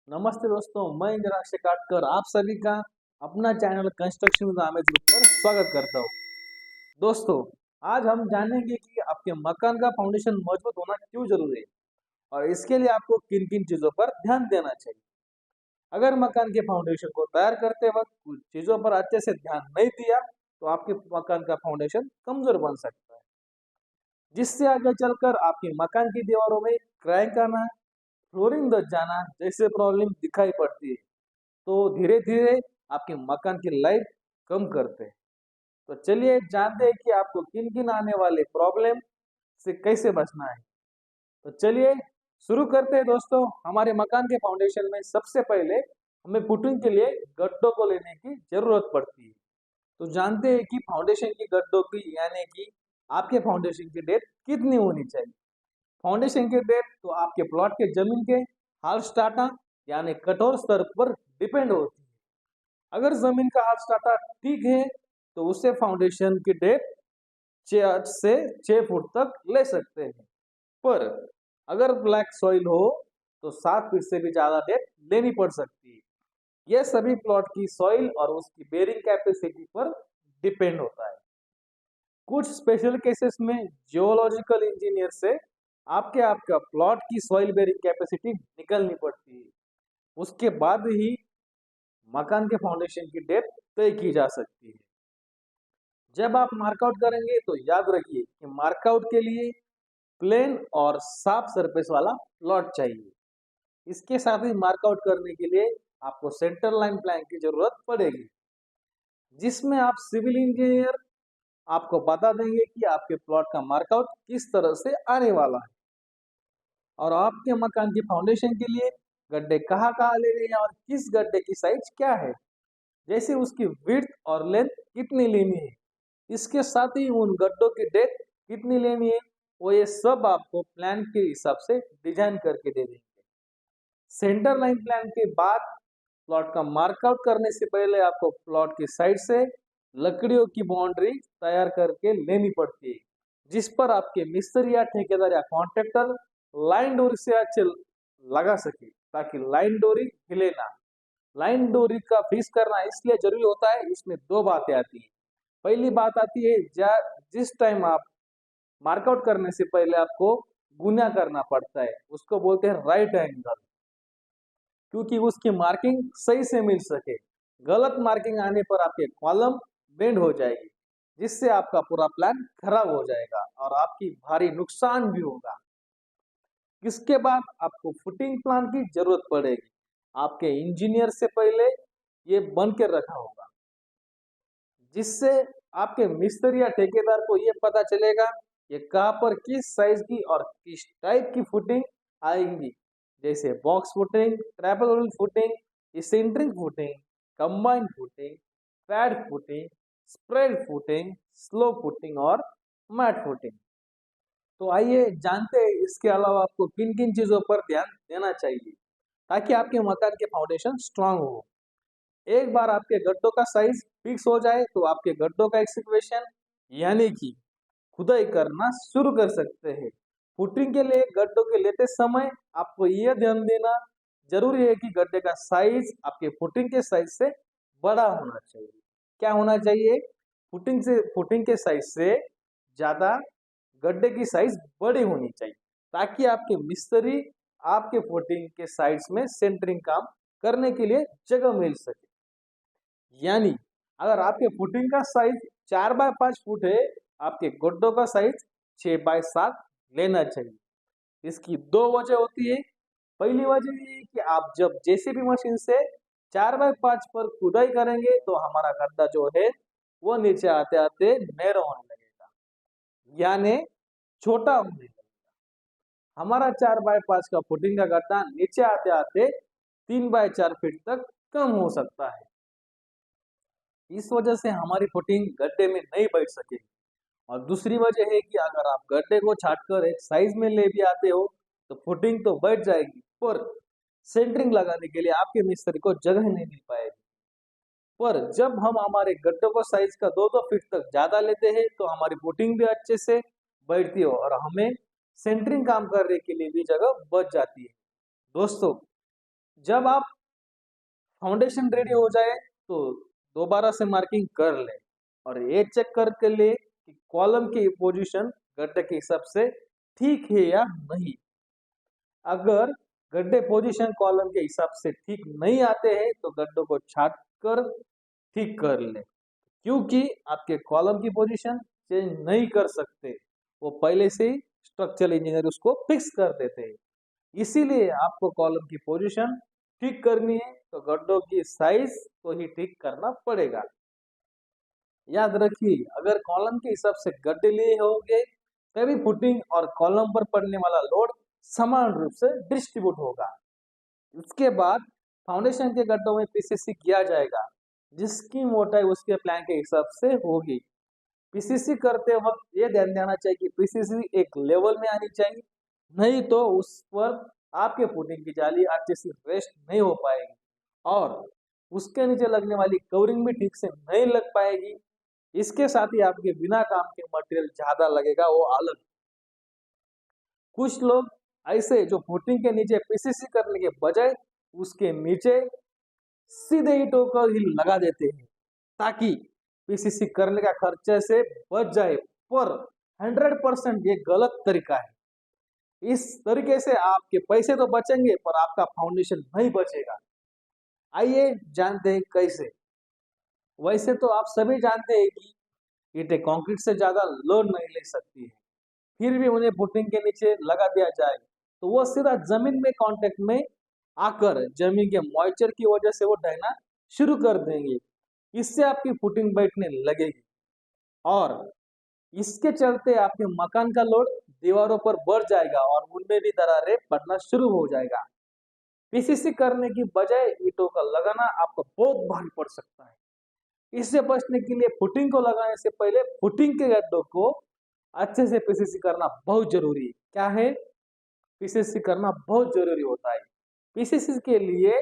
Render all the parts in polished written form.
नमस्ते दोस्तों, मैं इंद्राक्ष काटकर आप सभी का अपना channel construction with Aamir group पर स्वागत करता हूँ। दोस्तों, आज हम जानेंगे कि आपके मकान का फाउंडेशन मजबूत होना क्यों जरूरी है और इसके लिए आपको किन किन चीजों पर ध्यान देना चाहिए। अगर मकान के फाउंडेशन को तैयार करते वक्त कुछ चीजों पर अच्छे से ध्यान नहीं दिया तो आपके मकान का फाउंडेशन कमजोर बन सकता है, जिससे आगे चलकर आपके मकान की दीवारों में क्रैक आना, फ्लोरिंग दब जाना जैसे प्रॉब्लम दिखाई पड़ती है। तो धीरे धीरे आपके मकान की लाइफ कम करते हैं। तो चलिए जानते हैं कि आपको किन किन आने वाले प्रॉब्लम से कैसे बचना है। तो चलिए शुरू करते हैं दोस्तों। हमारे मकान के फाउंडेशन में सबसे पहले हमें फुटिंग के लिए गड्ढों को लेने की जरूरत पड़ती है। तो जानते हैं कि फाउंडेशन की गड्ढों की यानी कि आपके फाउंडेशन की डेप्थ कितनी होनी चाहिए। फाउंडेशन की डेप्थ तो आपके प्लॉट के जमीन के हाल स्टार्टा यानी कठोर स्तर पर डिपेंड होती है। अगर जमीन का हाल स्टार्टा ठीक है तो उससे फाउंडेशन की डेप्थ 6 से 6 फुट तक ले सकते हैं, पर अगर ब्लैक सॉइल हो तो 7 फीट से भी ज्यादा डेप्थ लेनी पड़ सकती है। यह सभी प्लॉट की सॉइल और उसकी बेरिंग कैपेसिटी पर डिपेंड होता है। कुछ स्पेशल केसेस में जियोलॉजिकल इंजीनियर से आपका प्लॉट की सॉइल बेरिंग कैपेसिटी निकलनी पड़ती है। उसके बाद ही मकान के फाउंडेशन की डेप्थ तय की जा सकती है। जब आप मार्कआउट करेंगे तो याद रखिए कि मार्कआउट के लिए प्लेन और साफ सरफेस वाला प्लॉट चाहिए। इसके साथ ही मार्कआउट करने के लिए आपको सेंटर लाइन प्लान की जरूरत पड़ेगी, जिसमें आप सिविल इंजीनियर आपको बता देंगे कि आपके प्लॉट का मार्कआउट किस तरह से आने वाला है और आपके मकान की फाउंडेशन के लिए गड्ढे कहाँ कहाँ लेने हैं और किस गड्ढे की साइज क्या है, जैसे उसकी विड्थ और लेंथ कितनी लेनी है। इसके साथ ही उन गड्ढों की डेप्थ कितनी लेनी है, वो ये सब आपको प्लान के हिसाब से डिजाइन करके दे देंगे। सेंटर लाइन प्लान के बाद प्लॉट का मार्कआउट करने से पहले आपको प्लॉट की साइड से लकड़ियों की बाउंड्री तैयार करके लेनी पड़ती है, जिस पर आपके मिस्त्री या ठेकेदार या कॉन्ट्रैक्टर लाइन डोरी से अच्छे लगा सके, ताकि लाइन डोरी हिले ना। लाइन डोरी का फिक्स करना इसलिए जरूरी होता है, इसमें दो बातें आती है। पहली बात आती है जिस टाइम आप मार्कआउट करने से पहले आपको गुना करना पड़ता है, उसको बोलते हैं राइट एंगल, क्योंकि उसकी मार्किंग सही से मिल सके। गलत मार्किंग आने पर आपके कॉलम बेंड हो जाएगी, जिससे आपका पूरा प्लान खराब हो जाएगा और आपकी भारी नुकसान भी होगा। इसके बाद आपको फुटिंग प्लान की जरूरत पड़ेगी। आपके इंजीनियर से पहले ये बन के रखा होगा, जिससे आपके मिस्त्री या ठेकेदार को ये पता चलेगा ये कहाँ पर किस साइज की और किस टाइप की फुटिंग आएंगी, जैसे box footing, trapezoidal footing, eccentric footing, combined footing, pad footing, spread footing, slow footing और मैट फुटिंग। तो आइए जानते हैं इसके अलावा आपको किन किन चीजों पर ध्यान देना चाहिए ताकि आपके मकान के फाउंडेशन स्ट्रांग हो। एक बार आपके गड्ढों का साइज फिक्स हो जाए तो आपके गड्ढों का एक्सकवेशन यानी कि खुदाई करना शुरू कर सकते हैं। फुटिंग के लिए गड्ढों के लेते समय आपको यह ध्यान देना जरूरी है कि गड्ढे का साइज आपके फुटिंग के साइज से बड़ा होना चाहिए। क्या होना चाहिए? फुटिंग के साइज से ज्यादा गड्ढे की साइज बड़ी होनी चाहिए, ताकि आपके मिस्त्री आपके फुटिंग के साइज में सेंटरिंग काम करने के लिए जगह मिल सके। यानी अगर आपके फुटिंग का साइज 4x5 फुट है, आपके गड्ढों का साइज 6x7 लेना चाहिए। इसकी दो वजह होती है। पहली वजह ये है कि आप जब जेसीबी मशीन से 4x5 पर खुदाई करेंगे तो हमारा गड्ढा जो है वो नीचे आते आते नैरो होने लगेगा, यानी छोटा होने लगेगा। हमारा 4x5 का फुटिंग का गड्ढा नीचे आते आते 3x4 फीट तक कम हो सकता है। इस वजह से हमारी फुटिंग गड्ढे में नहीं बैठ सकेगी। और दूसरी वजह है कि अगर आप गड्ढे को छाटकर एक साइज में ले भी आते हो तो फुटिंग तो बैठ जाएगी, पर सेंटरिंग लगाने के लिए आपके मिस्त्री को जगह नहीं मिल पाएगी। पर जब हम हमारे गड्ढों को साइज का 2-2 फीट तक ज्यादा लेते हैं तो हमारी फुटिंग भी अच्छे से बैठती है और हमें सेंटरिंग काम करने के लिए भी जगह बच जाती है। दोस्तों, जब आप फाउंडेशन रेडी हो जाए तो दोबारा से मार्किंग कर ले और ये चेक करके ले कि कॉलम की पोजीशन गड्ढे के हिसाब से ठीक है या नहीं। अगर गड्ढे पोजीशन कॉलम के हिसाब से ठीक नहीं आते हैं तो गड्ढों को छाट कर ठीक कर ले, क्योंकि आपके कॉलम की पोजीशन चेंज नहीं कर सकते, वो पहले से ही स्ट्रक्चरल इंजीनियर उसको फिक्स कर देते हैं। इसीलिए आपको कॉलम की पोजीशन ठीक करनी है तो गड्ढों की साइज को ही ठीक करना पड़ेगा। याद रखिए, अगर कॉलम के हिसाब से गड्ढे लिए होंगे तभी फुटिंग और कॉलम पर पड़ने वाला लोड समान रूप से डिस्ट्रीब्यूट होगा। उसके बाद फाउंडेशन के गड्ढों में पीसीसी किया जाएगा, जिसकी मोटाई उसके प्लान के हिसाब से होगी। पीसीसी करते वक्त ये ध्यान देना चाहिए कि पीसीसी एक लेवल में आनी चाहिए, नहीं तो उस पर आपके फुटिंग की जाली अच्छे से रेस्ट नहीं हो पाएगी और उसके नीचे लगने वाली कवरिंग भी ठीक से नहीं लग पाएगी। इसके साथ ही आपके बिना काम के मटेरियल ज्यादा लगेगा, वो अलग। कुछ लोग ऐसे जो फुटिंग के नीचे पीसीसी करने के बजाय उसके नीचे सीधे ईंटों को ही लगा देते हैं ताकि पीसीसी करने का खर्चे से बच जाए, पर 100% ये गलत तरीका है। इस तरीके से आपके पैसे तो बचेंगे पर आपका फाउंडेशन नहीं बचेगा। आइए जानते हैं कैसे। वैसे तो आप सभी जानते हैं कि ईंटें कंक्रीट से ज्यादा लोड नहीं ले सकती है, फिर भी उन्हें फुटिंग के नीचे लगा दिया जाए तो वो सीधा जमीन में कांटेक्ट में आकर जमीन के मॉइस्चर की वजह से वो ढहना शुरू कर देंगे। इससे आपकी फुटिंग बैठने लगेगी और इसके चलते आपके मकान का लोड दीवारों पर बढ़ जाएगा और उनमें भी दरारें पड़ना शुरू हो जाएगा। पीसीसी करने की बजाय ईंटों का लगाना आपको बहुत भारी पड़ सकता है। इससे बचने के लिए फुटिंग को लगाने से पहले फुटिंग के गड्ढों को अच्छे से पीसीसी करना बहुत जरूरी है। क्या है? पीसीसी करना बहुत जरूरी होता है। पीसीसी के लिए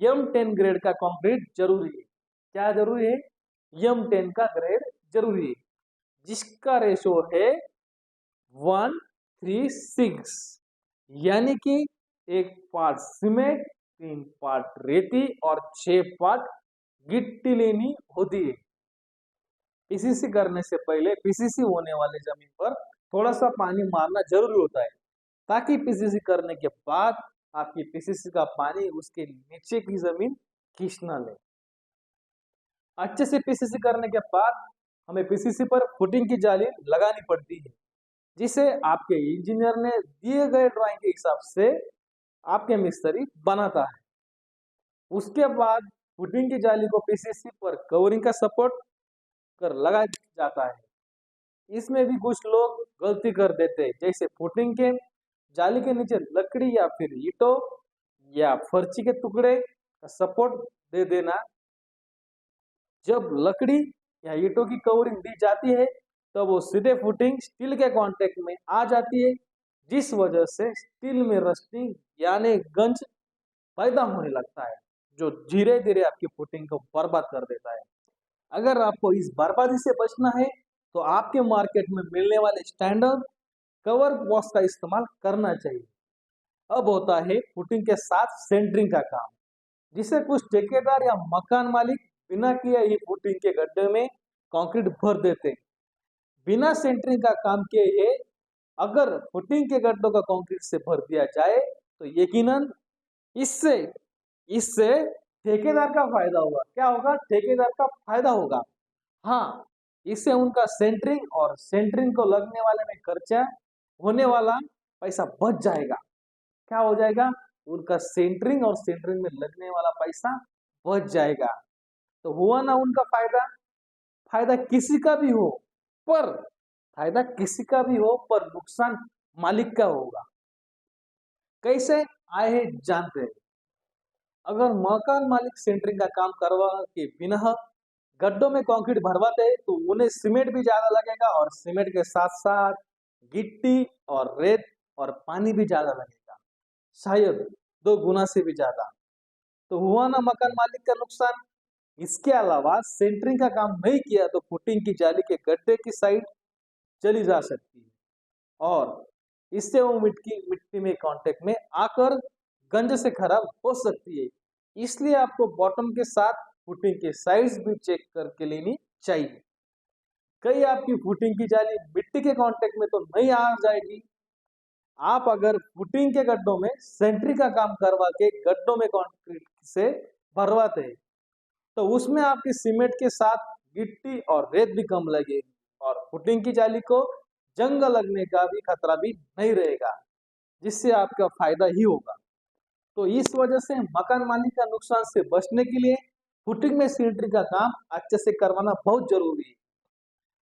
M10 ग्रेड का कंक्रीट जरूरी है। क्या जरूरी है? M10 का ग्रेड जरूरी है, जिसका रेशो है 1:3:6, यानी कि 1 पार्ट सीमेंट, 3 पार्ट रेती और 6 पार्ट गिट्टी लेनी होती है। पीसीसी करने से पहले पीसीसी होने वाले जमीन पर थोड़ा सा पानी मारना जरूरी होता है, ताकि पीसीसी करने के बाद आपकी पीसीसी का पानी उसके नीचे की जमीन खींच ना ले। अच्छे से पीसीसी करने के बाद हमें पीसीसी पर फुटिंग की जाली लगानी पड़ती है, जिसे आपके इंजीनियर ने दिए गए ड्राइंग के हिसाब से आपके मिस्त्री बनाता है। उसके बाद फुटिंग की जाली को पीसीसी पर कवरिंग का सपोर्ट कर लगाया जाता है। इसमें भी कुछ लोग गलती कर देते हैं, जैसे फुटिंग के जाली के नीचे लकड़ी या फिर ईंटों या फर्ची के टुकड़े का सपोर्ट दे देना। जब लकड़ी या ईंटों की कवरिंग दी जाती है तब वो सीधे फुटिंग स्टील के कांटेक्ट में आ जाती है, जिस वजह से स्टील में रस्टिंग यानी गंज पैदा होने लगता है, जो धीरे धीरे आपकी फुटिंग को बर्बाद कर देता है। अगर आपको इस बर्बादी से बचना है तो आपके मार्केट में मिलने वाले स्टैंडर्ड कवर बॉक्स का इस्तेमाल करना चाहिए। अब होता है फुटिंग के साथ सेंटरिंग का काम, जिसे कुछ ठेकेदार या मकान मालिक बिना किए ही फुटिंग के गड्ढे में कंक्रीट भर देते हैं। बिना सेंटरिंग का काम किए ये अगर फुटिंग के गड्ढों का कंक्रीट से भर दिया जाए तो यकीनन इससे इससे ठेकेदार का फायदा होगा। क्या होगा? ठेकेदार का फायदा होगा। हाँ, इससे उनका सेंटरिंग और सेंटरिंग को लगने वाले में खर्चा होने वाला पैसा बच जाएगा। क्या हो जाएगा? उनका सेंटरिंग और सेंटरिंग में लगने वाला पैसा बच जाएगा। तो हुआ ना उनका फायदा। फायदा किसी का भी हो पर फायदा किसी का भी हो पर नुकसान मालिक का होगा। कैसे आए हैं जानते हैं। अगर मकान मालिक सेंटरिंग का काम करवा के बिना गड्ढों में कंक्रीट भरवाते हैं तो उन्हें सीमेंट भी ज्यादा लगेगा और सीमेंट के साथ साथ गिट्टी और रेत और पानी भी ज्यादा लगेगा, शायद 2 गुना से भी ज्यादा। तो हुआ ना मकान मालिक का नुकसान। इसके अलावा सेंटरिंग का काम नहीं किया तो फुटिंग की जाली के गड्ढे की साइड चली जा सकती है और इससे वो मिट्टी में कांटेक्ट में आकर गंज से खराब हो सकती है। इसलिए आपको बॉटम के साथ फुटिंग के साइड्स भी चेक करके लेनी चाहिए। कहीं आपकी फुटिंग की जाली मिट्टी के कांटेक्ट में तो नहीं आ जाएगी। आप अगर फुटिंग के गड्ढों में सेंट्री का काम करवा के गड्ढों में कंक्रीट से भरवाते हैं तो उसमें आपकी सीमेंट के साथ गिट्टी और रेत भी कम लगेगी और फुटिंग की जाली को जंग लगने का भी खतरा भी नहीं रहेगा, जिससे आपका फायदा ही होगा। तो इस वजह से मकान मालिक का नुकसान से बचने के लिए फुटिंग में सीमेंट्री का काम अच्छे से करवाना बहुत जरूरी है।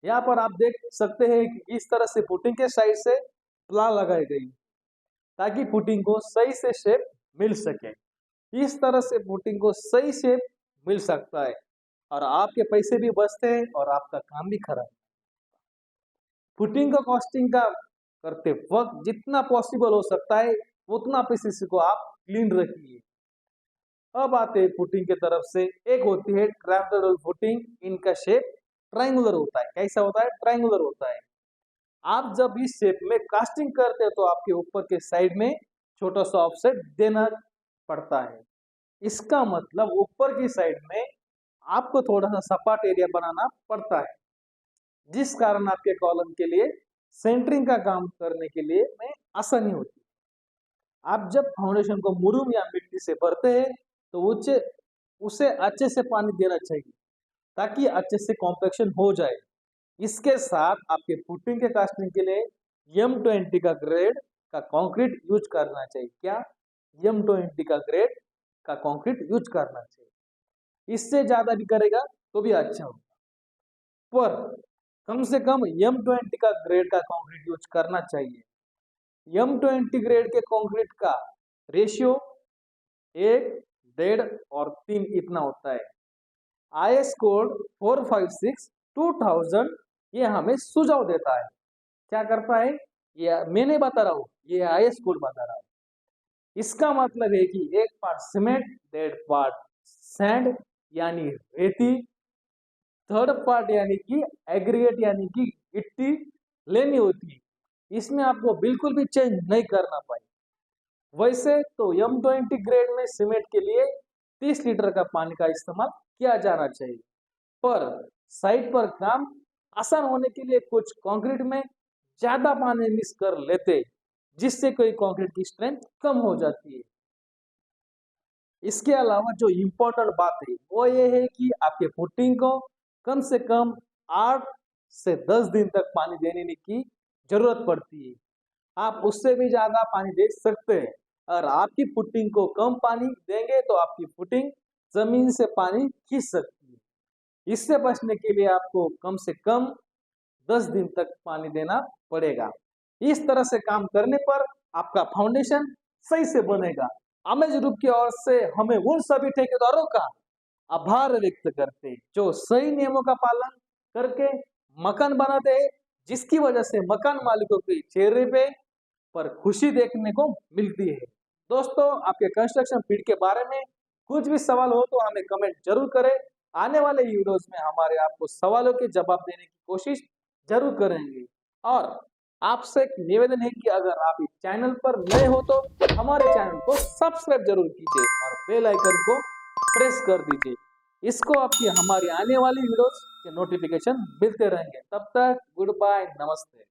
यहाँ पर आप देख सकते हैं कि इस तरह से फुटिंग के साइड से प्ला लगाई गई ताकि फुटिंग को सही से शेप मिल सके। इस तरह से फुटिंग को सही शेप मिल सकता है और आपके पैसे भी बचते हैं और आपका काम भी खराब। फुटिंग का कॉस्टिंग का करते वक्त जितना पॉसिबल हो सकता है उतना पीसीसी को आप क्लीन रखिए। अब आते हैं फुटिंग की तरफ से। एक होती है ट्रैपेजोइडल फुटिंग, इनका शेप ट्रायंगुलर होता है। कैसा होता है? ट्रायंगुलर होता है। आप जब इस शेप में कास्टिंग करते हैं तो आपके ऊपर के साइड में छोटा सा ऑफसेट देना पड़ता है। इसका मतलब ऊपर की साइड में आपको थोड़ा सा सपाट एरिया बनाना पड़ता है, जिस कारण आपके कॉलम के लिए सेंटरिंग का काम करने के लिए में आसानी होती है। आप जब फाउंडेशन को मुरुम या मिट्टी से भरते हैं तो उसे अच्छे से पानी देना चाहिए ताकि अच्छे से कॉम्पैक्शन हो जाए। इसके साथ आपके फुटिंग के कास्टिंग के लिए M20 का ग्रेड का कंक्रीट यूज करना चाहिए। क्या? M20 का ग्रेड का कंक्रीट यूज करना चाहिए। इससे ज्यादा भी करेगा तो भी अच्छा होगा, पर कम से कम M20 का ग्रेड का कंक्रीट यूज करना चाहिए। M20 ग्रेड के कंक्रीट का रेशियो 1, 1.5 और 3 इतना होता है। IS कोड 456 2000 ये हमें सुझाव देता है। क्या करता है? ये मैं नहीं बता रहा हूँ, ये IS कोड बता रहा है। इसका मतलब है कि 1 पार्ट सीमेंट, 1.5 पार्ट सैंड यानी रेती, 3rd पार्ट यानी कि एग्रीगेट यानी कि गिट्टी लेनी होती है। इसमें आपको बिल्कुल भी चेंज नहीं करना पाए। वैसे तो M20 ग्रेड में सीमेंट के लिए 30 लीटर का पानी का इस्तेमाल किया जाना चाहिए, पर साइट पर काम आसान होने के लिए कुछ कंक्रीट में ज्यादा पानी मिक्स कर लेते, जिससे कोई कंक्रीट की स्ट्रेंथ कम हो जाती है। इसके अलावा जो इम्पोर्टेंट बात है वो ये है कि आपके फुटिंग को कम से कम 8 से 10 दिन तक पानी देने की जरूरत पड़ती है। आप उससे भी ज्यादा पानी दे सकते हैं। और आपकी फुटिंग को कम पानी देंगे तो आपकी फुटिंग जमीन से पानी खींच सकती है। इससे बचने के लिए आपको कम से कम 10 दिन तक पानी देना पड़ेगा। इस तरह से काम करने पर आपका फाउंडेशन सही से बनेगा। अमेज ग्रुप की ओर से हमें उन सभी ठेकेदारों का आभार व्यक्त करते हैं जो सही नियमों का पालन करके मकान बनाते हैं, जिसकी वजह से मकान मालिकों के चेहरे पे पर खुशी देखने को मिलती है। दोस्तों, आपके कंस्ट्रक्शन फील्ड के बारे में कुछ भी सवाल हो तो हमें कमेंट जरूर करें। आने वाले वीडियोस में हमारे आपको सवालों के जवाब देने की कोशिश जरूर करेंगे। और आपसे एक निवेदन है कि अगर आप इस चैनल पर नए हो तो हमारे चैनल को सब्सक्राइब जरूर कीजिए और बेल आइकन को प्रेस कर दीजिए। इसको आपकी हमारी आने वाली वीडियोस के नोटिफिकेशन मिलते रहेंगे। तब तक गुड बाय, नमस्ते।